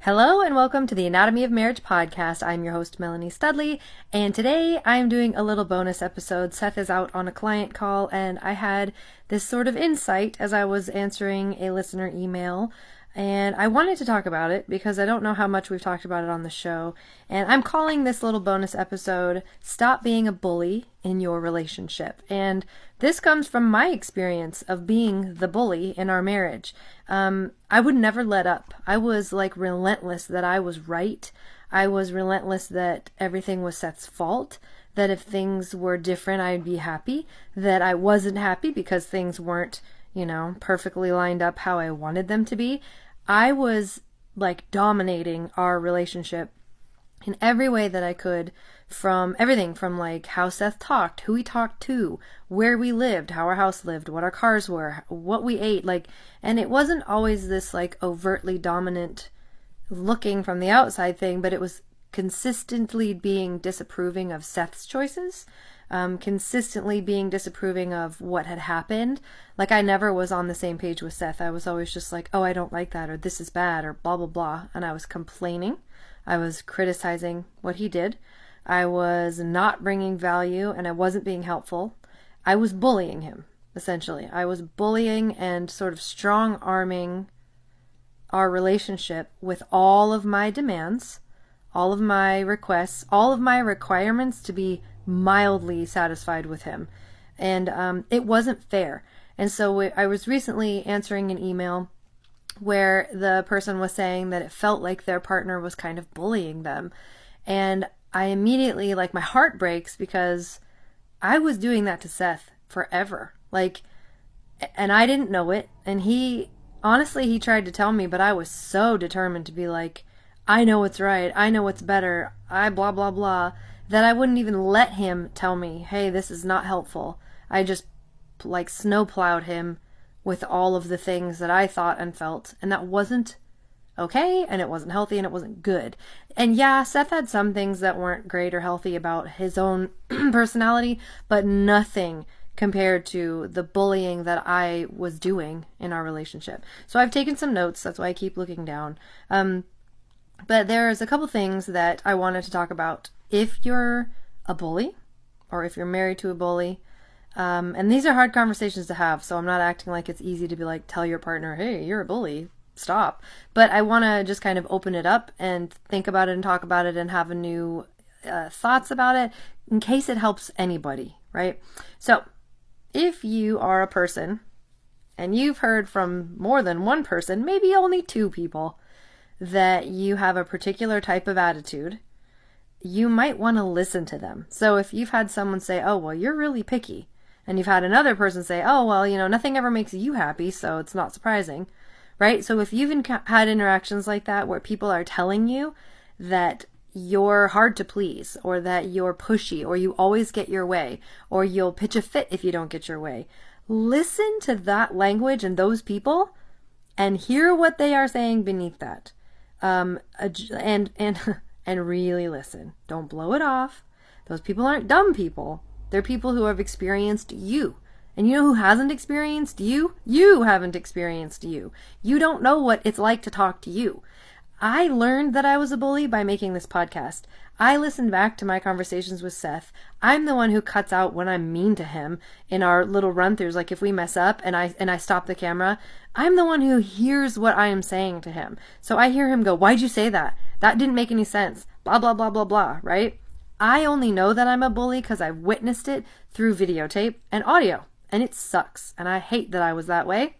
Hello and welcome to the Anatomy of Marriage podcast. I'm your host, Melanie Studley, and today I'm doing a little bonus episode. Seth is out on a client call, and I had this sort of insight as I was answering a listener email, and I wanted to talk about it because I don't know how much we've talked about it on the show, and I'm calling this little bonus episode, Stop Being a Bully in Your Relationship. And this comes from my experience of being the bully in our marriage. I would never let up. I was relentless that I was right. I was relentless that everything was Seth's fault, that if things were different, I'd be happy, that I wasn't happy because things weren't, perfectly lined up how I wanted them to be. I was dominating our relationship in every way that I could, from everything from how Seth talked, who he talked to, where we lived, how our house lived, what our cars were, what we ate, and it wasn't always this overtly dominant looking from the outside thing, but it was consistently being disapproving of Seth's choices, consistently being disapproving of what had happened. I never was on the same page with Seth. I was always just oh, I don't like that, or this is bad, or blah, blah, blah. And I was complaining. I was criticizing what he did. I was not bringing value, and I wasn't being helpful. I was bullying him, essentially. I was bullying and sort of strong-arming our relationship with all of my demands, all of my requests, all of my requirements to be mildly satisfied with him. And it wasn't fair. And so I was recently answering an email where the person was saying that it felt like their partner was kind of bullying them. And I immediately, my heart breaks because I was doing that to Seth forever. And I didn't know it. And he tried to tell me, but I was so determined to be I know what's right. I know what's better. I blah, blah, blah, that I wouldn't even let him tell me, hey, this is not helpful. I just snowplowed him with all of the things that I thought and felt, and that wasn't okay, and it wasn't healthy, and it wasn't good. And yeah, Seth had some things that weren't great or healthy about his own personality, but nothing compared to the bullying that I was doing in our relationship. So I've taken some notes, that's why I keep looking down. But there's a couple things that I wanted to talk about. If you're a bully, or if you're married to a bully, and these are hard conversations to have, so I'm not acting like it's easy to be tell your partner, hey, you're a bully, stop. But I want to just kind of open it up and think about it and talk about it and have a new thoughts about it in case it helps anybody, right? So if you are a person and you've heard from more than one person, maybe only two people, that you have a particular type of attitude, you might want to listen to them. So if you've had someone say, oh, well, you're really picky, and you've had another person say, oh, well, nothing ever makes you happy, so it's not surprising, right? So if you've had interactions like that where people are telling you that you're hard to please, or that you're pushy, or you always get your way, or you'll pitch a fit if you don't get your way, listen to that language and those people and hear what they are saying beneath that. And really listen. Don't blow it off. Those people aren't dumb people. They're people who have experienced you. And you know who hasn't experienced you? You haven't experienced you. You don't know what it's like to talk to you. I learned that I was a bully by making this podcast. I listened back to my conversations with Seth. I'm the one who cuts out when I'm mean to him in our little run-throughs. If we mess up and I stop the camera, I'm the one who hears what I am saying to him. So I hear him go, why'd you say that? That didn't make any sense. Blah, blah, blah, blah, blah, right? I only know that I'm a bully because I've witnessed it through videotape and audio. And it sucks. And I hate that I was that way.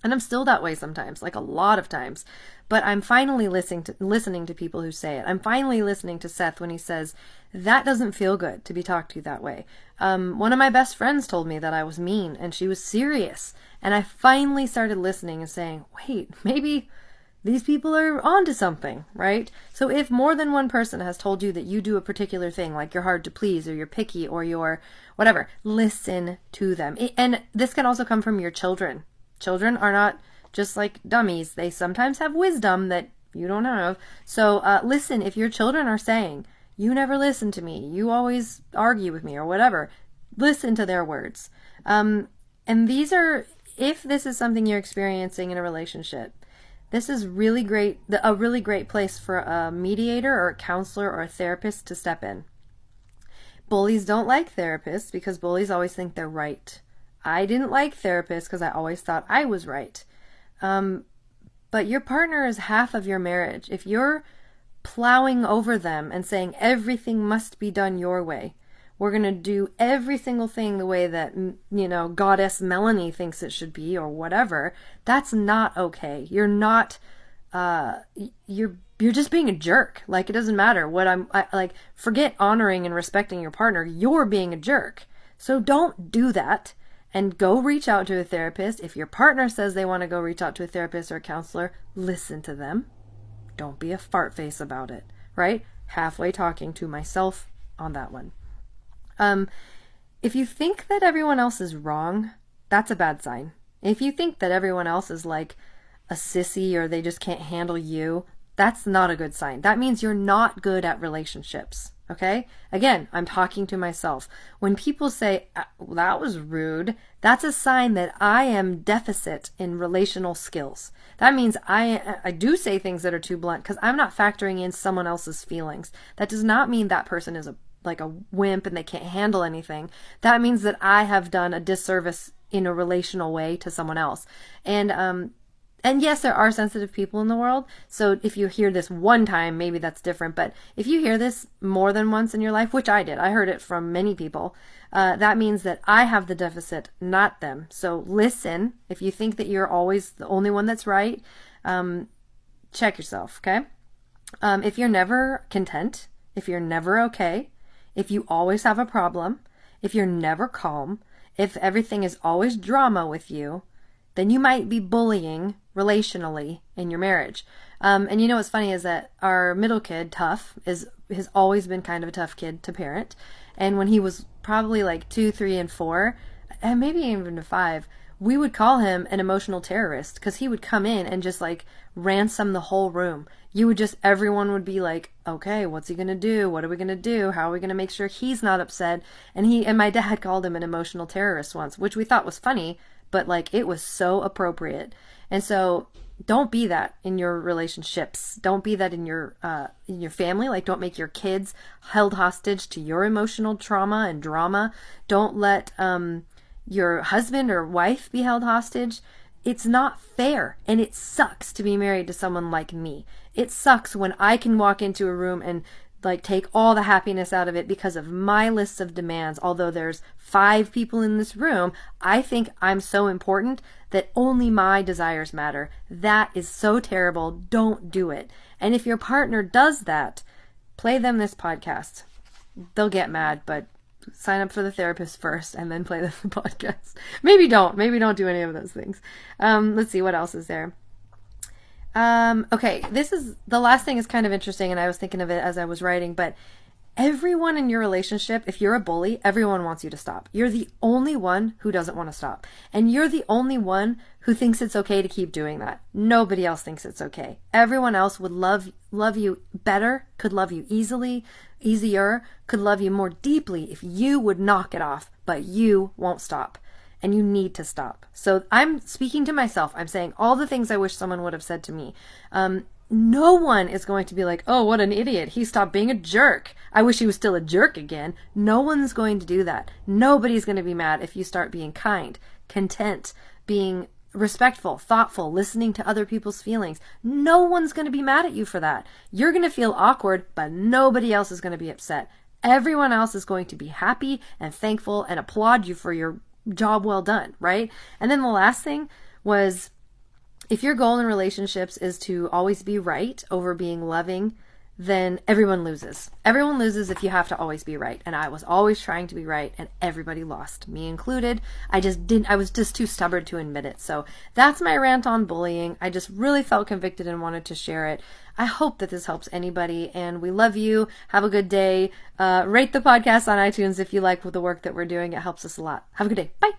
And I'm still that way sometimes, a lot of times. But I'm finally listening to people who say it. I'm finally listening to Seth when he says, that doesn't feel good to be talked to that way. One of my best friends told me that I was mean, and she was serious. And I finally started listening and saying, wait, maybe these people are onto something, right? So if more than one person has told you that you do a particular thing, like you're hard to please, or you're picky, or you're whatever, listen to them. And this can also come from your children. Children are not just dummies. They sometimes have wisdom that you don't have. So listen, if your children are saying, you never listen to me, you always argue with me, or whatever, listen to their words. And these are, if this is something you're experiencing in a relationship, This is really great, a really great place for a mediator or a counselor or a therapist to step in. Bullies don't like therapists because bullies always think they're right. I didn't like therapists because I always thought I was right. But your partner is half of your marriage. If you're plowing over them and saying everything must be done your way, we're going to do every single thing the way that, Goddess Melanie thinks it should be or whatever, that's not okay. You're not, you're just being a jerk. Like, it doesn't matter forget honoring and respecting your partner. You're being a jerk. So don't do that and go reach out to a therapist. If your partner says they want to go reach out to a therapist or a counselor, listen to them. Don't be a fart face about it, right? Halfway talking to myself on that one. If you think that everyone else is wrong, that's a bad sign. If you think that everyone else is like a sissy or they just can't handle you, that's not a good sign. That means you're not good at relationships. Okay? Again, I'm talking to myself. When people say, that was rude, that's a sign that I am deficit in relational skills. That means I do say things that are too blunt because I'm not factoring in someone else's feelings. That does not mean that person is a wimp and they can't handle anything. That means that I have done a disservice in a relational way to someone else. And yes, there are sensitive people in the world. So if you hear this one time, maybe that's different. But if you hear this more than once in your life, which I did, I heard it from many people, that means that I have the deficit, not them. So listen. If you think that you're always the only one that's right, check yourself, okay? If you're never content, if you're never okay, if you always have a problem, if you're never calm, if everything is always drama with you, then you might be bullying relationally in your marriage. And what's funny is that our middle kid, Tough, has always been kind of a tough kid to parent. And when he was probably like 2, 3, and 4, and maybe even 5, we would call him an emotional terrorist because he would come in and just like ransom the whole room. Everyone would be like, okay, what's he going to do? What are we going to do? How are we going to make sure he's not upset? And my dad called him an emotional terrorist once, which we thought was funny, but like it was so appropriate. And so don't be that in your relationships. Don't be that in your family. Like, don't make your kids held hostage to your emotional trauma and drama. Don't let your husband or wife be held hostage. It's not fair, and it sucks to be married to someone like me. It sucks when I can walk into a room and like take all the happiness out of it because of my list of demands. Although there's 5 people in this room, I think I'm so important that only my desires matter. That is so terrible. Don't do it. And if your partner does that, play them this podcast. They'll get mad, but sign up for the therapist first and then play the podcast. Maybe don't do any of those things. Let's see, what else is there? Okay, the last thing is kind of interesting, and I was thinking of it as I was writing, but everyone in your relationship, if you're a bully, everyone wants you to stop. You're the only one who doesn't want to stop. And you're the only one who thinks it's okay to keep doing that. Nobody else thinks it's okay. Everyone else would love you better, could love you easier, could love you more deeply if you would knock it off, but you won't stop. And you need to stop. So I'm speaking to myself. I'm saying all the things I wish someone would have said to me. No one is going to be like, oh, what an idiot. He stopped being a jerk. I wish he was still a jerk again. No one's going to do that. Nobody's going to be mad if you start being kind, content, being respectful, thoughtful, listening to other people's feelings. No one's going to be mad at you for that. You're going to feel awkward, but nobody else is going to be upset. Everyone else is going to be happy and thankful and applaud you for your job well done, right? And then the last thing was, if your goal in relationships is to always be right over being loving, then everyone loses. Everyone loses if you have to always be right. And I was always trying to be right, and everybody lost, me included. I was just too stubborn to admit it. So that's my rant on bullying. I just really felt convicted and wanted to share it. I hope that this helps anybody, and we love you. Have a good day. Rate the podcast on iTunes if you like the work that we're doing. It helps us a lot. Have a good day. Bye.